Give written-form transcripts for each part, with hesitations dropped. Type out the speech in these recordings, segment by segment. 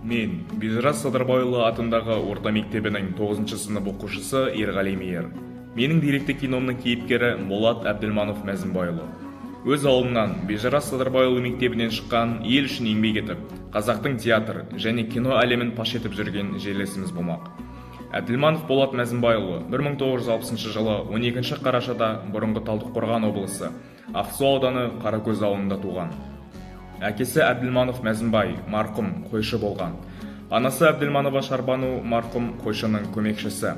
Мен Бижарас Садырбайұлы атындағы орта мектебінің 9 сынып оқушысы Ерғали Мейір. Менің деректі киномның кейіпкері Болат Әбділманов Мәзінбайұлы. Өз ауылынан Бижарас Садырбайұлы мектебінен шыққан, ел үшін еңбек етіп, қазақтың театр және кино әлемін паш етіп жүрген жерлесіміз болмақ. Әбділманов Болат Мәзінбайұлы 1960 жылы 12 қарашада бұрынғы Талдықорған облысы Ақсу ауданы Қаракөз ауылында туған. Әкесі Әбділманов Мәзінбай марқұм қойшы болған. Анасы Әбділманова Шарбану марқұм қойшының көмекшісі.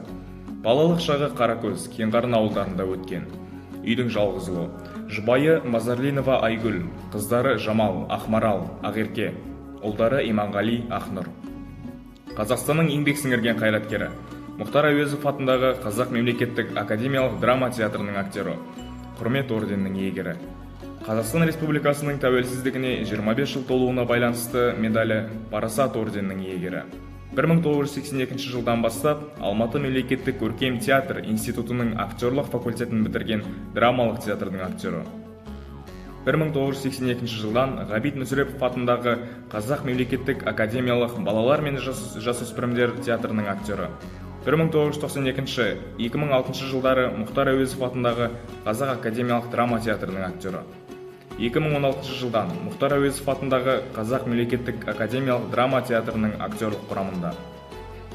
Балалық шағы Қаракөз, Кеңғарын ауылдарында өткен. Үйдің жалғыз ұлы. Жұбайы Мазарлинова Айгүл, қыздары Жамал, Ақмарал, Ақерке, ұлдары Иманғали, Ақнұр. Қазақстанның еңбек сіңірген қайраткері. Мұхтар Әуезов атындағы Қазақ мемлекеттік академиялық драма театрының актері. Құрмет орденінің иегері. Қазақстан Республикасының тәуелсіздігіне 25 жыл толуына байланысты медалі Парасат орденінің иегері. 1982 жылдан бастап Алматы мемлекеттік көркем театр институтының актерлық факультетін бітірген драмалық театрдың актері. 1982 жылдан Ғабит Мүсірепов атындағы Қазақ мемлекеттік академиялық балалар мен жасөспірімдер театрының актері. 1992-2006 жылдары Мұхтар Әуезов атындағы Қазақ академиялық драма театрының актері. 2016 жылдан Мұхтар Әуезов атындағы Қазақ мемлекеттік академиялық драма театрының актерлік құрамында.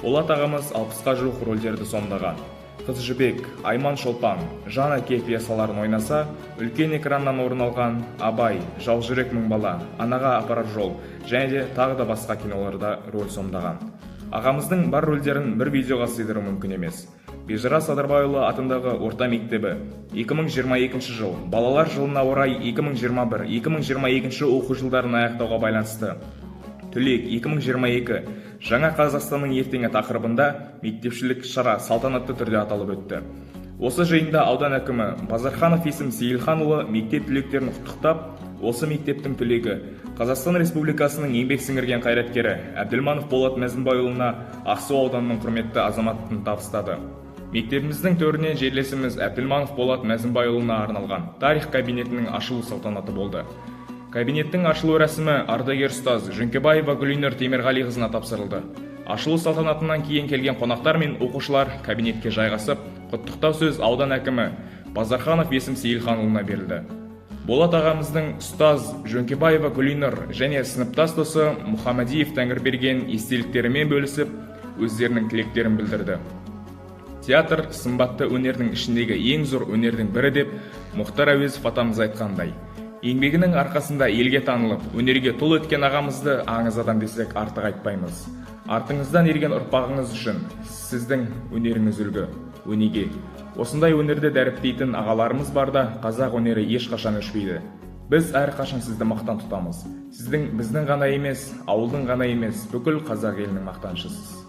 Болат ағамыз 60-қа жуық рөлдерді сомдаған. Қыз жібек, Айман Шолпан, Жан әке пьесаларын ойнаса, үлкен экраннан орын алған Абай, Жау жүрек мың бала, Анаға апарар жол және де тағы да басқа киноларда рөл сомдаған. Ағамыздың бар рөлдерін бір видеоға сыйдыру мүмкін емес. Бижарас Садырбайұлы атындағы орта мектебі 2022 жыл, балалар жылына орай 2021-2022 оқу жылдарын аяқтауға байланысты Түлек 2022 жаңа Қазақстанның ертеңі тақырыбында мектепшілік шара салтанатты түрде аталып өтті. Осы жиында аудан әкімі Базарханов Есім Сейілханұлы мектеп түлектерін құттықтап, осы мектептің түлегі Қазақстан Республикасының еңбек сіңірген қайраткері Әбділманов Болат Мәзінбайұлына Ақсу ауданының құрметті азаматтығын табыстады. Мектебіміздің төріне жерлесіміз Әбділманов Болат Мәзінбайұлына арналған тарих кабинетінің ашылу салтанаты болды. Кабинеттің ашылу рәсімі ардагер ұстаз Жөнкебаева Гүлинұр Темірғалиқызына тапсырылды. Ашылу салтанатынан кейін келген қонақтар мен оқушылар кабинетке жайғасып, құттықтау сөз аудан әкімі Базарханов Есім Сейілханұлына берілді. Болат ағамыздың ұстаз Жөнкебаева Гүлинұр және сыныптас досы Мұхамадиев Тәңірберген естеліктерімен бөлісіп, өздерінің тілектерін білдірді. Театр сымбатты өнердің ішіндегі ең зор өнердің бірі деп Мұхтар Әуезов атамыз айтқандай. Еңбегінің арқасында елге танылып, өнерге тол өткен ағамызды аңыз адам десек артық айтпаймыз. Артыңыздан ерген ұрпағыңыз үшін сіздің өнеріңіз үлгі, өнеге. Осындай өнерді дәріптейтін ағаларымыз барда қазақ өнері ешқашан өшпейді. Біз әрқашан сізді мақтан тұтамыз. Сіздің біздің ғана емес, ауылдың ғана емес, бүкіл қазақ елінің мақтаншысыз.